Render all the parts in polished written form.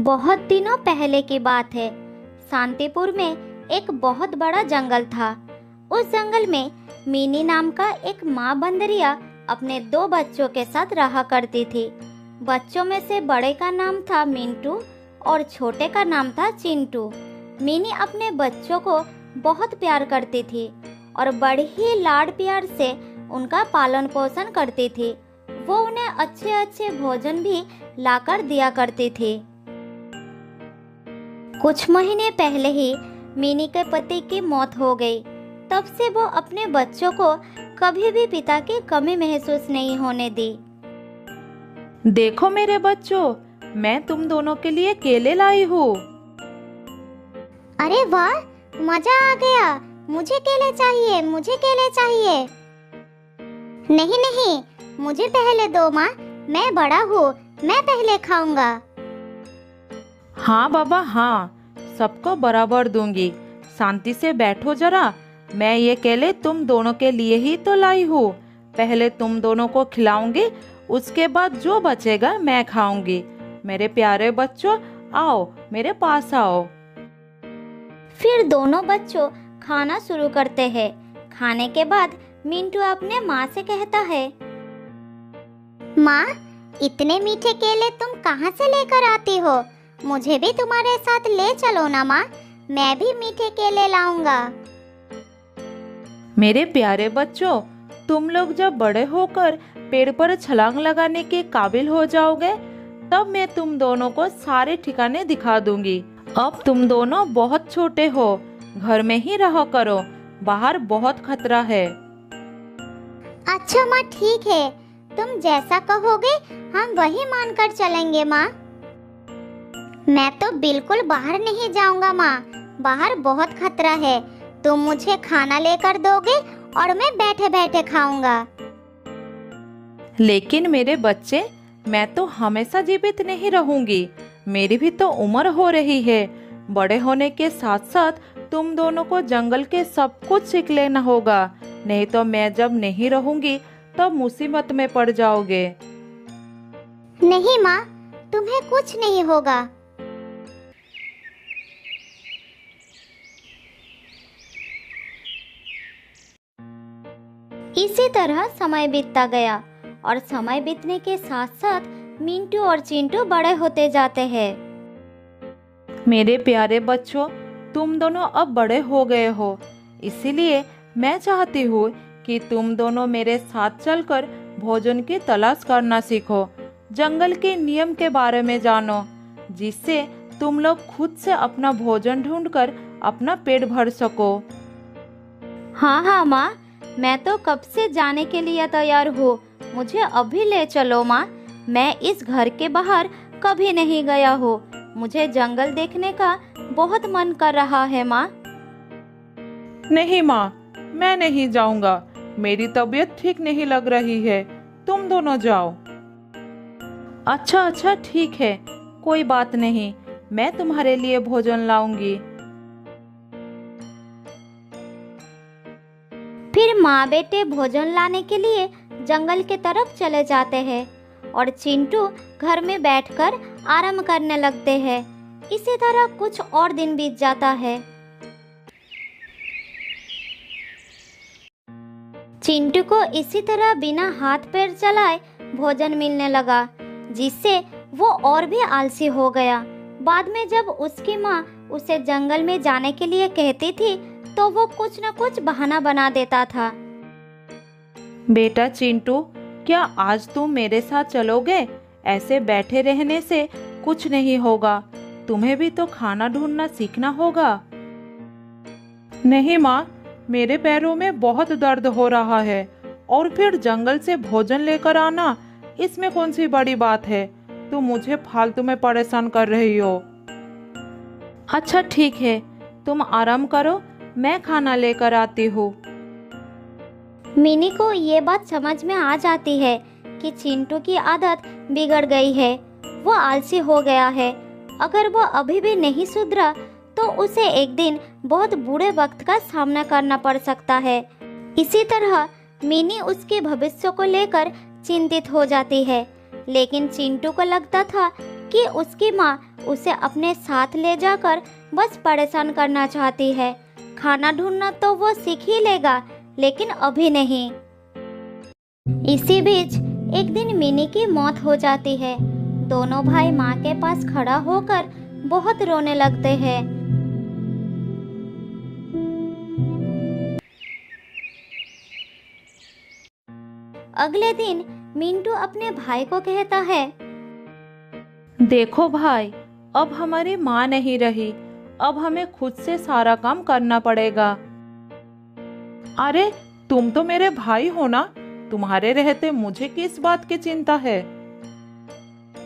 बहुत दिनों पहले की बात है। शांतिपुर में एक बहुत बड़ा जंगल था। उस जंगल में मिनी नाम का एक माँ बंदरिया अपने 2 बच्चों के साथ रहा करती थी। बच्चों में से बड़े का नाम था मिंटू और छोटे का नाम था चिंटू। मिनी अपने बच्चों को बहुत प्यार करती थी और बड़े ही लाड प्यार से उनका पालन पोषण करती थी। वो उन्हें अच्छे अच्छे भोजन भी लाकर दिया करती थी। कुछ महीने पहले ही मिनी के पति की मौत हो गई। तब से वो अपने बच्चों को कभी भी पिता की कमी महसूस नहीं होने दी। देखो मेरे बच्चों, मैं तुम दोनों के लिए केले लाई हूँ। अरे वाह, मजा आ गया। मुझे केले चाहिए, मुझे केले चाहिए। नहीं नहीं, मुझे पहले दो माँ, मैं बड़ा हूँ, मैं पहले खाऊंगा। हाँ बाबा हाँ, सबको बराबर दूंगी। शांति से बैठो जरा। मैं ये केले तुम दोनों के लिए ही तो लाई हूँ। पहले तुम दोनों को खिलाऊंगी, उसके बाद जो बचेगा मैं खाऊंगी। मेरे प्यारे बच्चों, आओ मेरे पास आओ। फिर दोनों बच्चों खाना शुरू करते हैं। खाने के बाद मिंटू अपने माँ से कहता है, माँ, इतने मीठे केले तुम कहाँ से लेकर आती हो? मुझे भी तुम्हारे साथ ले चलो ना माँ, मैं भी मीठे केले लाऊंगा। मेरे प्यारे बच्चों, तुम लोग जब बड़े होकर पेड़ पर छलांग लगाने के काबिल हो जाओगे, तब मैं तुम दोनों को सारे ठिकाने दिखा दूंगी। अब तुम दोनों बहुत छोटे हो, घर में ही रहा करो, बाहर बहुत खतरा है। अच्छा माँ, ठीक है, तुम जैसा कहोगे हम वही मानकर चलेंगे माँ। मैं तो बिल्कुल बाहर नहीं जाऊंगा माँ, बाहर बहुत खतरा है। तुम मुझे खाना लेकर दोगे और मैं बैठे बैठे खाऊंगा। लेकिन मेरे बच्चे, मैं तो हमेशा जीवित नहीं रहूंगी। मेरी भी तो उम्र हो रही है। बड़े होने के साथ साथ तुम दोनों को जंगल के सब कुछ सीख लेना होगा, नहीं तो मैं जब नहीं रहूंगी तब मुसीबत में पड़ जाओगे। नहीं माँ, तुम्हें कुछ नहीं होगा। इसी तरह समय बीतता गया और समय बीतने के साथ साथ मिंटू और चिंटू बड़े होते जाते हैं। मेरे प्यारे बच्चों, तुम दोनों अब बड़े हो गए हो, इसीलिए मैं चाहती हूँ कि तुम दोनों मेरे साथ चलकर भोजन की तलाश करना सीखो। जंगल के नियम के बारे में जानो, जिससे तुम लोग खुद से अपना भोजन ढूंढकर अपना पेट भर सको। हाँ हाँ माँ, मैं तो कब से जाने के लिए तैयार हूँ। मुझे अभी ले चलो माँ। मैं इस घर के बाहर कभी नहीं गया हूँ। मुझे जंगल देखने का बहुत मन कर रहा है माँ। नहीं माँ, मैं नहीं जाऊंगा। मेरी तबीयत ठीक नहीं लग रही है, तुम दोनों जाओ। अच्छा अच्छा ठीक है, कोई बात नहीं, मैं तुम्हारे लिए भोजन लाऊंगी। फिर माँ बेटे भोजन लाने के लिए जंगल की तरफ चले जाते हैं और चिंटू घर में बैठकर आराम करने लगते हैं। इसी तरह कुछ और दिन बीत जाता है। चिंटू को इसी तरह बिना हाथ पैर चलाए भोजन मिलने लगा, जिससे वो और भी आलसी हो गया। बाद में जब उसकी माँ उसे जंगल में जाने के लिए कहती थी, तो वो कुछ न कुछ बहाना बना देता था। बेटा चिंटू, क्या आज तुम मेरे साथ चलोगे? ऐसे बैठे रहने से कुछ नहीं होगा। तुम्हें भी तो खाना ढूंढना सीखना होगा। नहीं माँ, मेरे पैरों में बहुत दर्द हो रहा है और फिर जंगल से भोजन लेकर आना, इसमें कौन सी बड़ी बात है? तुम मुझे फालतू में परेशान कर रही हो। अच्छा ठीक है, तुम आराम करो, मैं खाना लेकर आती हूँ। मिनी को ये बात समझ में आ जाती है कि चिंटू की आदत बिगड़ गई है। वो आलसी हो गया है। अगर वो अभी भी नहीं सुधरा तो उसे एक दिन बहुत बुरे वक्त का सामना करना पड़ सकता है। इसी तरह मिनी उसके भविष्य को लेकर चिंतित हो जाती है। लेकिन चिंटू को लगता था कि उसकी माँ उसे अपने साथ ले जाकर बस परेशान करना चाहती है। खाना ढूंढना तो वो सीख ही लेगा, लेकिन अभी नहीं। इसी बीच एक दिन मिनी की मौत हो जाती है। दोनों भाई माँ के पास खड़ा होकर बहुत रोने लगते हैं। अगले दिन मिंटू अपने भाई को कहता है, देखो भाई, अब हमारी माँ नहीं रही, अब हमें खुद से सारा काम करना पड़ेगा। अरे तुम तो मेरे भाई हो ना, तुम्हारे रहते मुझे किस बात की चिंता है।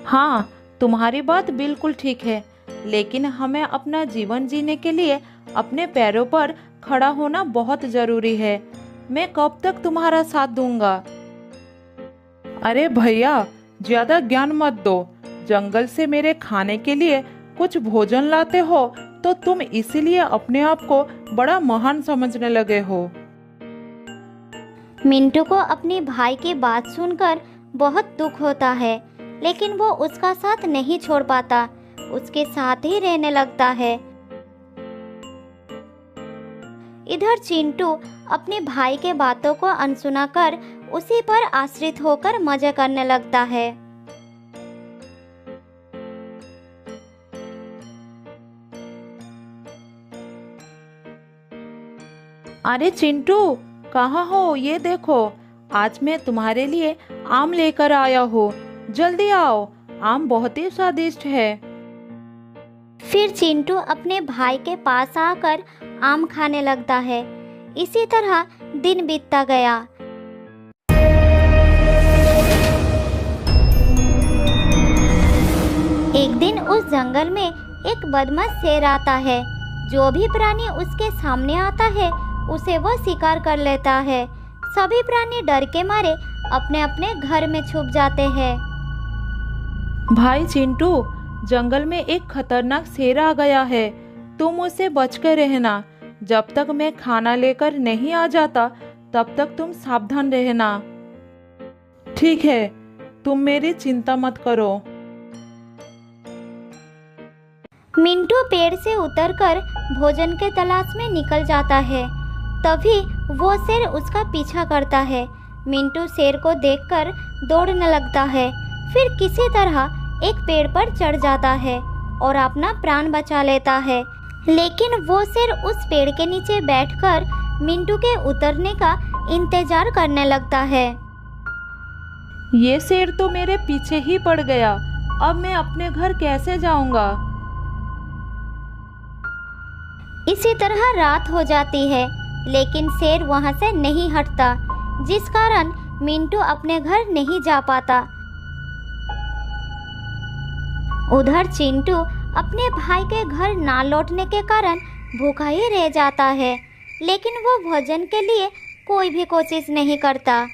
हाँ, तुम्हारी बात बिल्कुल ठीक है, लेकिन हमें अपना जीवन जीने के लिए अपने पैरों पर खड़ा होना बहुत जरूरी है। मैं कब तक तुम्हारा साथ दूंगा। अरे भैया, ज्यादा ज्ञान मत दो। जंगल से मेरे खाने के लिए कुछ भोजन लाते हो तो तुम इसीलिए अपने आप को बड़ा महान समझने लगे हो। मिंटू को अपने भाई की बात सुनकर बहुत दुख होता है, लेकिन वो उसका साथ नहीं छोड़ पाता, उसके साथ ही रहने लगता है। इधर चिंटू अपने भाई के बातों को अनसुना कर उसी पर आश्रित होकर मजे करने लगता है। अरे चिंटू, कहाँ हो? ये देखो, आज मैं तुम्हारे लिए आम लेकर आया हूँ। जल्दी आओ, आम बहुत ही स्वादिष्ट है। फिर चिंटू अपने भाई के पास आकर आम खाने लगता है। इसी तरह दिन बीतता गया। एक दिन उस जंगल में एक बदमाश शेर आता है। जो भी प्राणी उसके सामने आता है उसे वो शिकार कर लेता है। सभी प्राणी डर के मारे अपने अपने घर में छुप जाते हैं। भाई चिंटू, जंगल में एक खतरनाक शेर आ गया है, तुम उससे बचकर रहना। जब तक मैं खाना लेकर नहीं आ जाता तब तक तुम सावधान रहना। ठीक है, तुम मेरी चिंता मत करो। मिंटू पेड़ से उतरकर भोजन के तलाश में निकल जाता है। तभी वो शेर उसका पीछा करता है। मिंटू शेर को देखकर दौड़ने लगता है। फिर किसी तरह एक पेड़ पर चढ़ जाता है और अपना प्राण बचा लेता है। लेकिन वो शेर उस पेड़ के नीचे बैठकर मिंटू के उतरने का इंतजार करने लगता है। ये शेर तो मेरे पीछे ही पड़ गया, अब मैं अपने घर कैसे जाऊंगा? इसी तरह रात हो जाती है, लेकिन शेर वहां से नहीं हटता, जिस कारण मिंटू अपने घर नहीं जा पाता। उधर चिंटू अपने भाई के घर ना लौटने के कारण भूखा ही रह जाता है, लेकिन वो भोजन के लिए कोई भी कोशिश नहीं करता।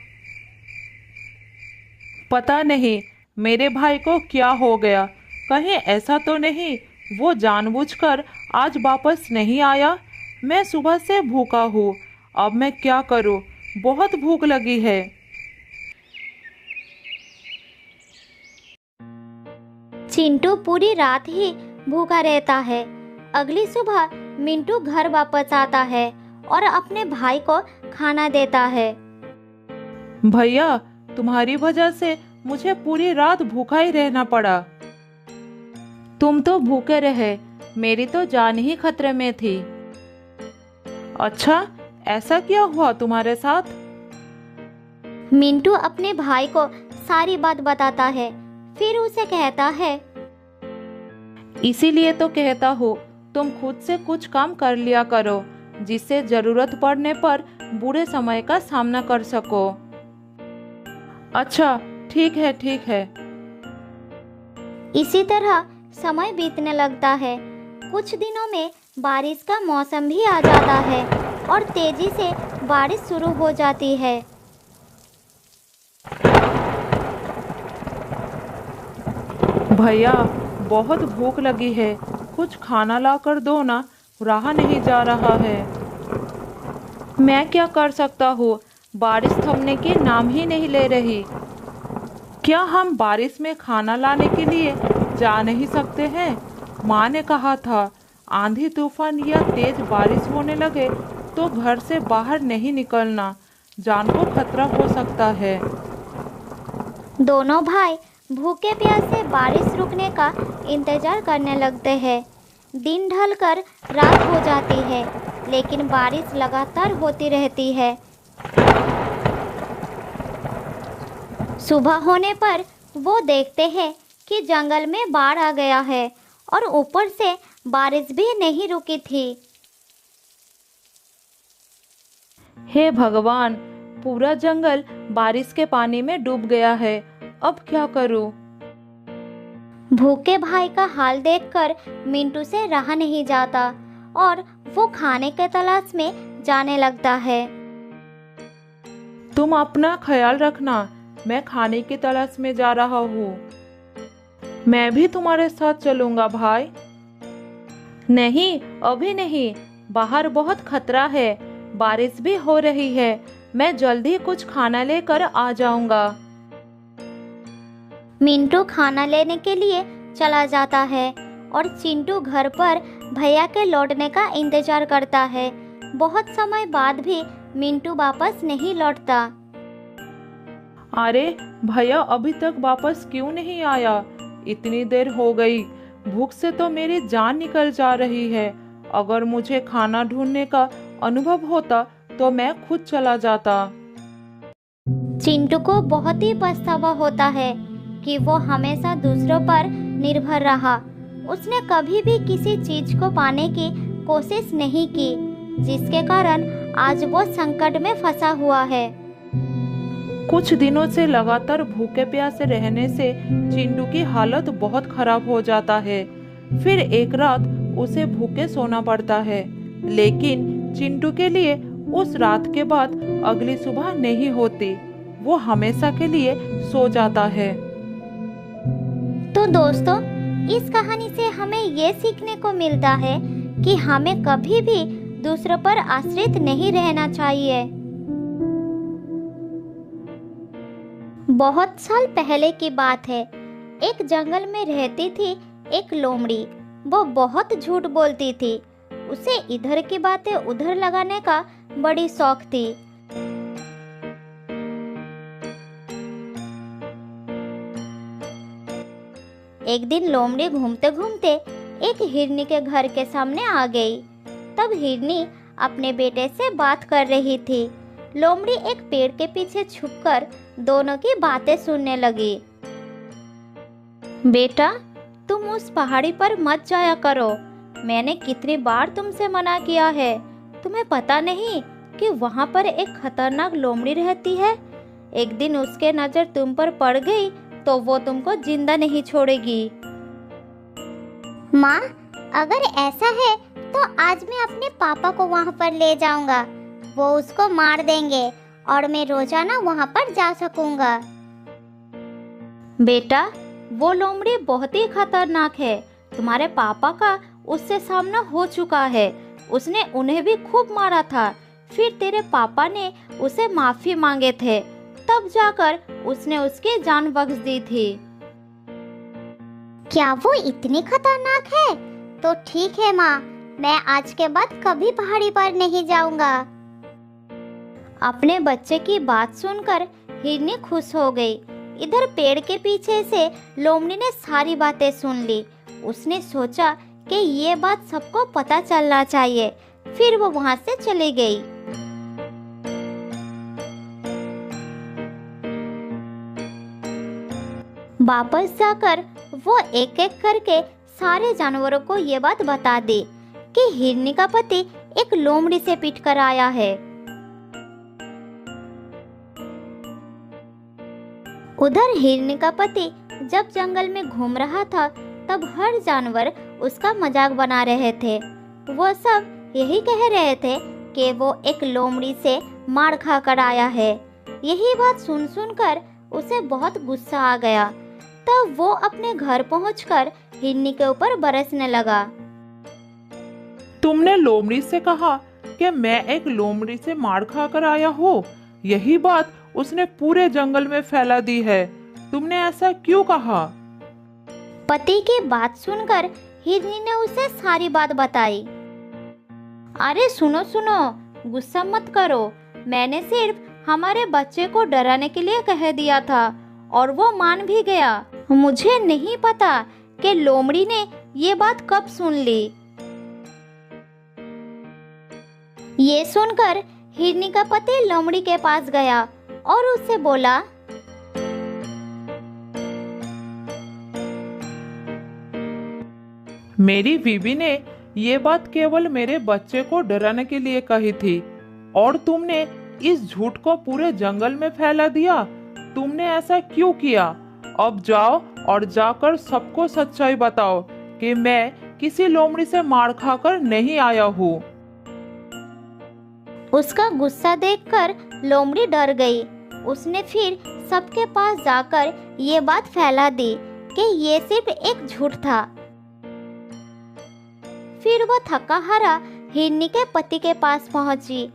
पता नहीं मेरे भाई को क्या हो गया। कहीं ऐसा तो नहीं वो जानबूझकर आज वापस नहीं आया? मैं सुबह से भूखा हूँ, अब मैं क्या करूँ? बहुत भूख लगी है। चिंटू पूरी रात ही भूखा रहता है। अगली सुबह मिंटू घर वापस आता है और अपने भाई को खाना देता है। भैया, तुम्हारी वजह से मुझे पूरी रात भूखा ही रहना पड़ा। तुम तो भूखे रहे, मेरी तो जान ही खतरे में थी। अच्छा, ऐसा क्या हुआ तुम्हारे साथ? मिंटू अपने भाई को सारी बात बताता है। फिर उसे कहता है, इसीलिए तो कहता हूँ तुम खुद से कुछ काम कर लिया करो, जिससे जरूरत पड़ने पर बुरे समय का सामना कर सको। अच्छा, ठीक है ठीक है। इसी तरह समय बीतने लगता है। कुछ दिनों में बारिश का मौसम भी आ जाता है और तेजी से बारिश शुरू हो जाती है। भैया, बहुत भूख लगी है, कुछ खाना ला कर दो ना, रहा नहीं जा रहा है। मैं क्या कर सकता हूँ, बारिश थमने के नाम ही नहीं ले रही। क्या हम बारिश में खाना लाने के लिए जा नहीं सकते हैं? माँ ने कहा था आंधी तूफान या तेज बारिश होने लगे तो घर से बाहर नहीं निकलना, जान को खतरा हो सकता है। दोनों भाई भूखे प्यासे बारिश रुकने का इंतजार करने लगते हैं। दिन ढलकर रात हो जाती है, लेकिन बारिश लगातार होती रहती है। सुबह होने पर वो देखते हैं कि जंगल में बाढ़ आ गया है और ऊपर से बारिश भी नहीं रुकी थी। हे भगवान, पूरा जंगल बारिश के पानी में डूब गया है, अब क्या करूं? भूखे भाई का हाल देखकर मिंटू से रहा नहीं जाता और वो खाने के तलाश में जाने लगता है। तुम अपना ख्याल रखना, मैं खाने की तलाश में जा रहा हूँ। मैं भी तुम्हारे साथ चलूंगा भाई। नहीं, अभी नहीं, बाहर बहुत खतरा है, बारिश भी हो रही है, मैं जल्दी कुछ खाना लेकर आ जाऊंगा। मिंटू खाना लेने के लिए चला जाता है और चिंटू घर पर भैया के लौटने का इंतजार करता है। बहुत समय बाद भी मिंटू वापस नहीं लौटता। अरे भैया अभी तक वापस क्यों नहीं आया? इतनी देर हो गई, भूख से तो मेरी जान निकल जा रही है। अगर मुझे खाना ढूंढने का अनुभव होता तो मैं खुद चला जाता। चिंटू को बहुत ही पछतावा होता है कि वो हमेशा दूसरों पर निर्भर रहा। उसने कभी भी किसी चीज को पाने की कोशिश नहीं की, जिसके कारण आज वो संकट में फंसा हुआ है। कुछ दिनों से लगातार भूखे प्यासे रहने से चिंटू की हालत बहुत खराब हो जाता है। फिर एक रात उसे भूखे सोना पड़ता है, लेकिन चिंटू के लिए उस रात के बाद अगली सुबह नहीं होती, वो हमेशा के लिए सो जाता है। तो दोस्तों, इस कहानी से हमें ये सीखने को मिलता है कि हमें कभी भी दूसरों पर आश्रित नहीं रहना चाहिए। बहुत साल पहले की बात है। एक जंगल में रहती थी एक लोमड़ी। वो बहुत झूठ बोलती थी। उसे इधर की बातें उधर लगाने का बड़ी शौक थी। एक दिन लोमड़ी घूमते घूमते एक हिरनी के घर के सामने आ गई। तब हिरनी अपने बेटे से बात कर रही थी। लोमड़ी एक पेड़ के पीछे छुपकर दोनों की बातें सुनने लगी। बेटा, तुम उस पहाड़ी पर मत जाया करो। मैंने कितनी बार तुमसे मना किया है। तुम्हें पता नहीं कि वहाँ पर एक खतरनाक लोमड़ी रहती है। एक दिन उसके नजर तुम पर पड़ गई तो वो तुमको जिंदा नहीं छोड़ेगी। माँ, अगर ऐसा है तो आज मैं अपने पापा को वहाँ पर ले जाऊंगा। वो उसको मार देंगे और मैं रोजाना वहाँ पर जा सकूंगा। बेटा, वो लोमड़ी बहुत ही खतरनाक है। तुम्हारे पापा का उससे सामना हो चुका है। उसने उन्हें भी खूब मारा था। फिर तेरे पापा ने उसे माफी मांगे थे, तब जाकर उसने उसकी जान बख्श दी थी। क्या वो इतनी खतरनाक है? तो ठीक है माँ, मैं आज के बाद कभी पहाड़ी पर नहीं जाऊंगा। अपने बच्चे की बात सुनकर हिरनी खुश हो गई। इधर पेड़ के पीछे से लोमड़ी ने सारी बातें सुन ली। उसने सोचा कि ये बात सबको पता चलना चाहिए। फिर वो वहां से चली गई। वापस जाकर वो एक एक करके सारे जानवरों को ये बात बता दी कि हिरनी का पति एक लोमड़ी से पिट कर आया है। उधर हिरनी का पति जब जंगल में घूम रहा था, तब हर जानवर उसका मजाक बना रहे थे। वो सब यही कह रहे थे कि वो एक लोमड़ी से मार खा कर आया है। यही बात सुन सुनकर उसे बहुत गुस्सा आ गया। तब वो अपने घर पहुंचकर हिरनी के ऊपर बरसने लगा। तुमने लोमड़ी से कहा कि मैं एक लोमड़ी से मार खाकर आया हूँ। यही बात उसने पूरे जंगल में फैला दी है। तुमने ऐसा क्यों कहा? पति की बात सुनकर हिरनी ने उसे सारी बात बताई। अरे सुनो सुनो, गुस्सा मत करो, मैंने सिर्फ हमारे बच्चे को डराने के लिए कह दिया था और वो मान भी गया। मुझे नहीं पता कि लोमड़ी ने ये बात कब सुन ली। ये सुनकर हिरनी का पति लोमड़ी के पास गया और उससे बोला, मेरी बीवी ने ये बात केवल मेरे बच्चे को डराने के लिए कही थी और तुमने इस झूठ को पूरे जंगल में फैला दिया। तुमने ऐसा क्यों किया? अब जाओ और जाकर सबको सच्चाई बताओ कि मैं किसी लोमड़ी से मार खाकर नहीं आया हूँ। उसका गुस्सा देखकर लोमड़ी डर गई। उसने फिर सबके पास जाकर ये बात फैला दी कि ये सिर्फ एक झूठ था। फिर वो थका हारा हिरनी के पति के पास पहुंची।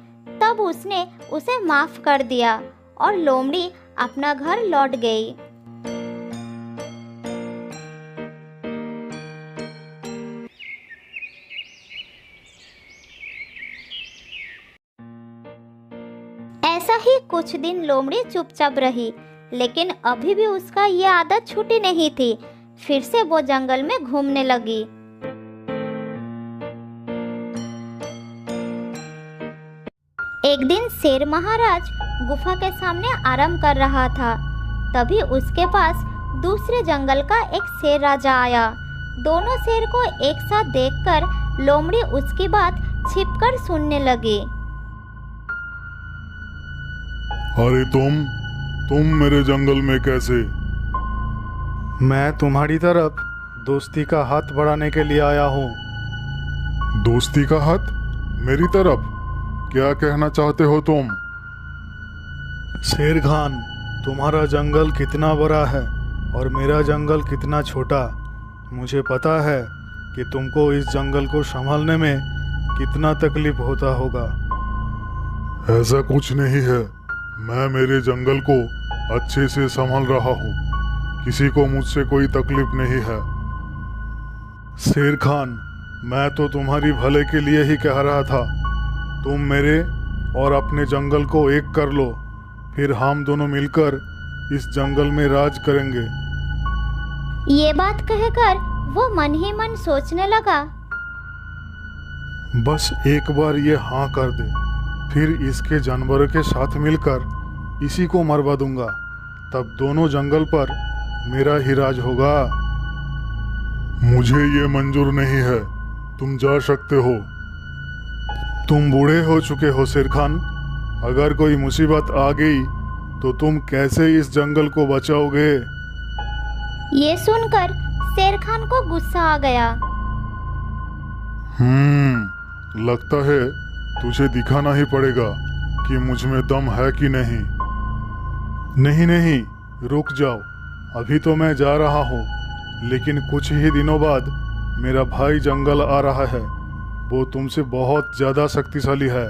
तब उसने उसे माफ कर दिया और लोमड़ी अपना घर लौट गई। ऐसा ही कुछ दिन लोमड़ी चुपचाप रही, लेकिन अभी भी उसका ये आदत छूटी नहीं थी। फिर से वो जंगल में घूमने लगी। एक दिन शेर महाराज गुफा के सामने आराम कर रहा था। तभी उसके पास दूसरे जंगल का एक शेर राजा आया। दोनों शेर को एक साथ देखकर लोमड़ी उसकी बात छिपकर सुनने लगी। अरे तुम मेरे जंगल में कैसे? मैं तुम्हारी तरफ दोस्ती का हाथ बढ़ाने के लिए आया हूँ। दोस्ती का हाथ? मेरी तरफ? क्या कहना चाहते हो तुम? शेर खान, तुम्हारा जंगल कितना बड़ा है और मेरा जंगल कितना छोटा। मुझे पता है कि तुमको इस जंगल को संभालने में कितना तकलीफ होता होगा। ऐसा कुछ नहीं है, मैं मेरे जंगल को अच्छे से संभाल रहा हूँ। किसी को मुझसे कोई तकलीफ नहीं है। शेर खान, मैं तो तुम्हारी भले के लिए ही कह रहा था। तुम मेरे और अपने जंगल को एक कर लो, फिर हम दोनों मिलकर इस जंगल में राज करेंगे। ये बात कहकर वो मन ही मन सोचने लगा। बस एक बार ये हाँ कर दे, फिर इसके जानवरों के साथ मिलकर इसी को मरवा दूंगा। तब दोनों जंगल पर मेरा ही राज होगा। मुझे ये मंजूर नहीं है, तुम जा सकते हो। तुम बूढ़े हो चुके हो शेर खान। अगर कोई मुसीबत आ गई तो तुम कैसे इस जंगल को बचाओगे? ये सुनकर शेर खान को गुस्सा आ गया। लगता है तुझे दिखाना ही पड़ेगा कि मुझ में दम है कि नहीं। नहीं, रुक जाओ। अभी तो मैं जा रहा हूँ, लेकिन कुछ ही दिनों बाद मेरा भाई जंगल आ रहा है। वो तुमसे बहुत ज्यादा शक्तिशाली है।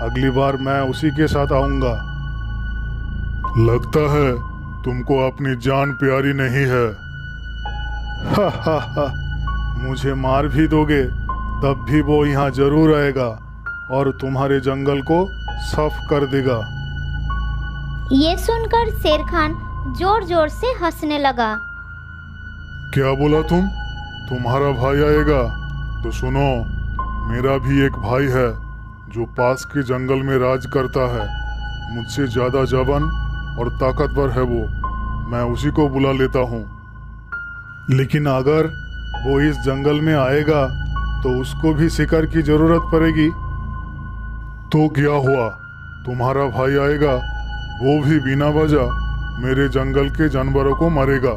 अगली बार मैं उसी के साथ आऊंगा। लगता है तुमको अपनी जान प्यारी नहीं है। हा, मुझे मार भी दोगे तब भी वो यहाँ जरूर आएगा और तुम्हारे जंगल को साफ कर देगा। ये सुनकर शेर खान जोर जोर से हंसने लगा। क्या बोला तुम? तुम्हारा भाई आएगा? तो सुनो, मेरा भी एक भाई है जो पास के जंगल में राज करता है। मुझसे ज्यादा जवान और ताकतवर है वो। मैं उसी को बुला लेता हूँ। लेकिन अगर वो इस जंगल में आएगा तो उसको भी शिकार की जरूरत पड़ेगी। तो क्या हुआ? तुम्हारा भाई आएगा, वो भी बिना वजह मेरे जंगल के जानवरों को मारेगा।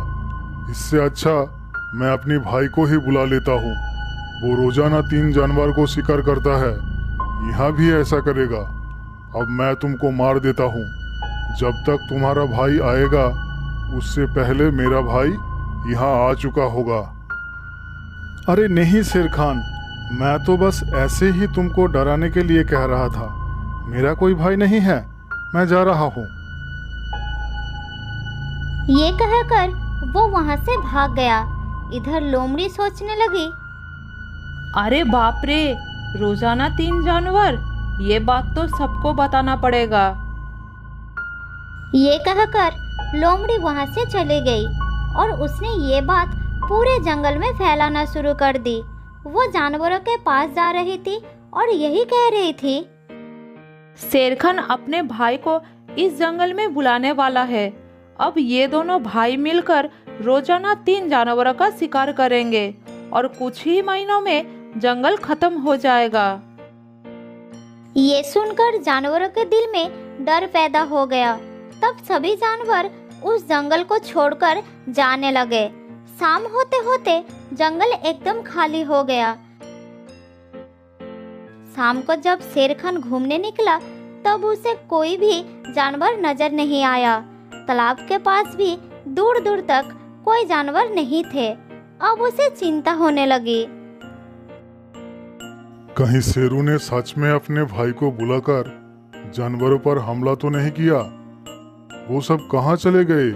इससे अच्छा मैं अपनी भाई को ही बुला लेता हूँ। वो रोजाना 3 जानवर को शिकार करता है। यहाँ भी ऐसा करेगा। अब मैं तुमको मार देता हूँ। जब तक तुम्हारा भाई आएगा उससे पहले मेरा भाई यहाँ आ चुका होगा। अरे नहीं शेर खान, मैं तो बस ऐसे ही तुमको डराने के लिए कह रहा था। मेरा कोई भाई नहीं है, मैं जा रहा हूँ। ये कहकर वो वहां से भाग गया। इधर लोमड़ी सोचने लगी, अरे बाप रे, रोजाना 3 जानवर, ये बात तो सबको बताना पड़ेगा। ये कहकर लोमड़ी वहां से चली गई और उसने ये बात पूरे जंगल में फैलाना शुरू कर दी। वो जानवरों के पास जा रही थी और यही कह रही थी, शेरखान अपने भाई को इस जंगल में बुलाने वाला है। अब ये दोनों भाई मिलकर रोजाना 3 जानवरों का शिकार करेंगे और कुछ ही महीनों में जंगल खत्म हो जाएगा। ये सुनकर जानवरों के दिल में डर पैदा हो गया। तब सभी जानवर उस जंगल को छोड़कर जाने लगे। शाम होते होते जंगल एकदम खाली हो गया। शाम को जब शेरखान घूमने निकला तब उसे कोई भी जानवर नजर नहीं आया। तालाब के पास भी दूर दूर तक कोई जानवर नहीं थे। अब उसे चिंता होने लगी। कहीं शेरू ने सच में अपने भाई को बुलाकर जानवरों पर हमला तो नहीं किया? वो सब कहाँ चले गए?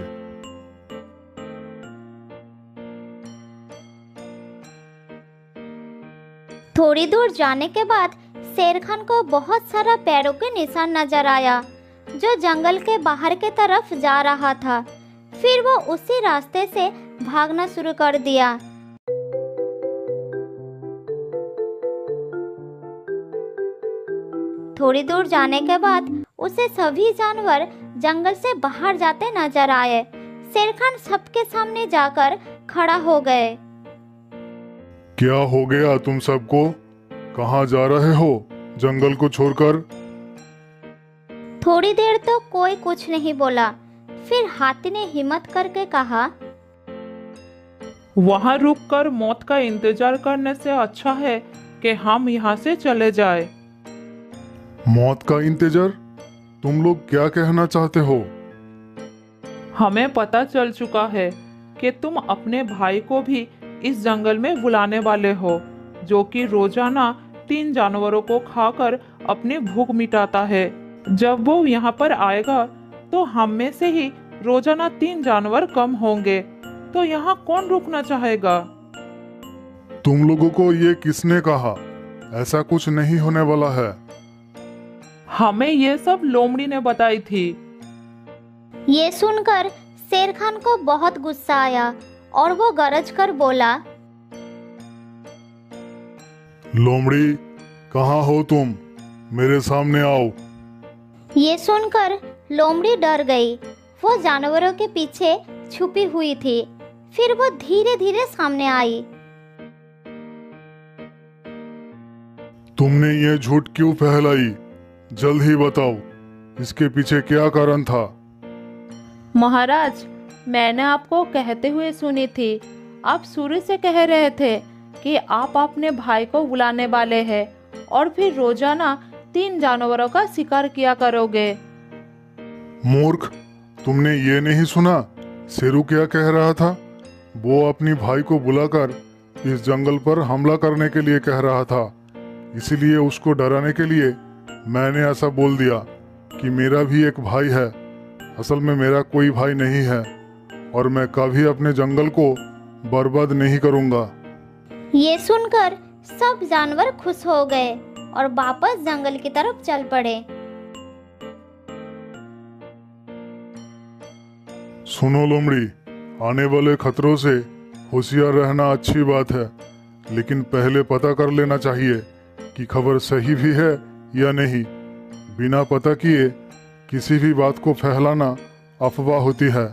थोड़ी दूर जाने के बाद शेरखान को बहुत सारा पैरों के निशान नजर आया जो जंगल के बाहर के तरफ जा रहा था। फिर वो उसी रास्ते से भागना शुरू कर दिया। थोड़ी दूर जाने के बाद उसे सभी जानवर जंगल से बाहर जाते नजर आए। शेरखान सबके सामने जाकर खड़ा हो गए। क्या हो गया तुम सबको? कहाँ जा रहे हो जंगल को छोड़कर? थोड़ी देर तो कोई कुछ नहीं बोला। फिर हाथी ने हिम्मत करके कहा, वहाँ रुककर मौत का इंतजार करने से अच्छा है कि हम यहाँ से चले जाए। मौत का इंतजार? तुम लोग क्या कहना चाहते हो? हमें पता चल चुका है कि तुम अपने भाई को भी इस जंगल में बुलाने वाले हो, जो कि रोजाना 3 जानवरों को खाकर अपनी भूख मिटाता है। जब वो यहाँ पर आएगा तो हम में से ही रोजाना 3 जानवर कम होंगे, तो यहाँ कौन रुकना चाहेगा? तुम लोगों को ये किसने कहा? ऐसा कुछ नहीं होने वाला है। हमें ये सब लोमड़ी ने बताई थी। ये सुनकर शेरखान को बहुत गुस्सा आया और वो गरज कर बोला, लोमड़ी, कहाँ हो तुम? मेरे सामने आओ। ये सुनकर लोमड़ी डर गई। वो जानवरों के पीछे छुपी हुई थी। फिर वो धीरे धीरे सामने आई। तुमने ये झूठ क्यों फैलाई? जल्द ही बताओ, इसके पीछे क्या कारण था? महाराज, मैंने आपको कहते हुए सुनी थी। आप शुरू से कह रहे थे कि आप अपने भाई को बुलाने वाले हैं और फिर रोजाना 3 जानवरों का शिकार किया करोगे। मूर्ख, तुमने ये नहीं सुना शेरू क्या कह रहा था? वो अपनी भाई को बुलाकर इस जंगल पर हमला करने के लिए कह रहा था। इसीलिए उसको डराने के लिए मैंने ऐसा बोल दिया कि मेरा भी एक भाई है। असल में मेरा कोई भाई नहीं है और मैं कभी अपने जंगल को बर्बाद नहीं करूंगा। ये सुनकर सब जानवर खुश हो गए और वापस जंगल की तरफ चल पड़े। सुनो लोमड़ी, आने वाले खतरों से होशियार रहना अच्छी बात है, लेकिन पहले पता कर लेना चाहिए कि खबर सही भी है या नहीं। बिना पता किए किसी भी बात को फैलाना अफवाह होती है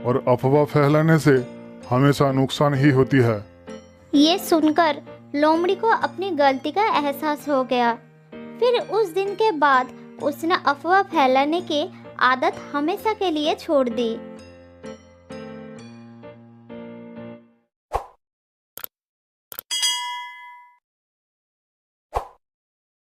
और अफवाह फैलाने से हमेशा नुकसान ही होती है। ये सुनकर लोमड़ी को अपनी गलती का एहसास हो गया। फिर उस दिन के बाद उसने अफवाह फैलाने की आदत हमेशा के लिए छोड़ दी।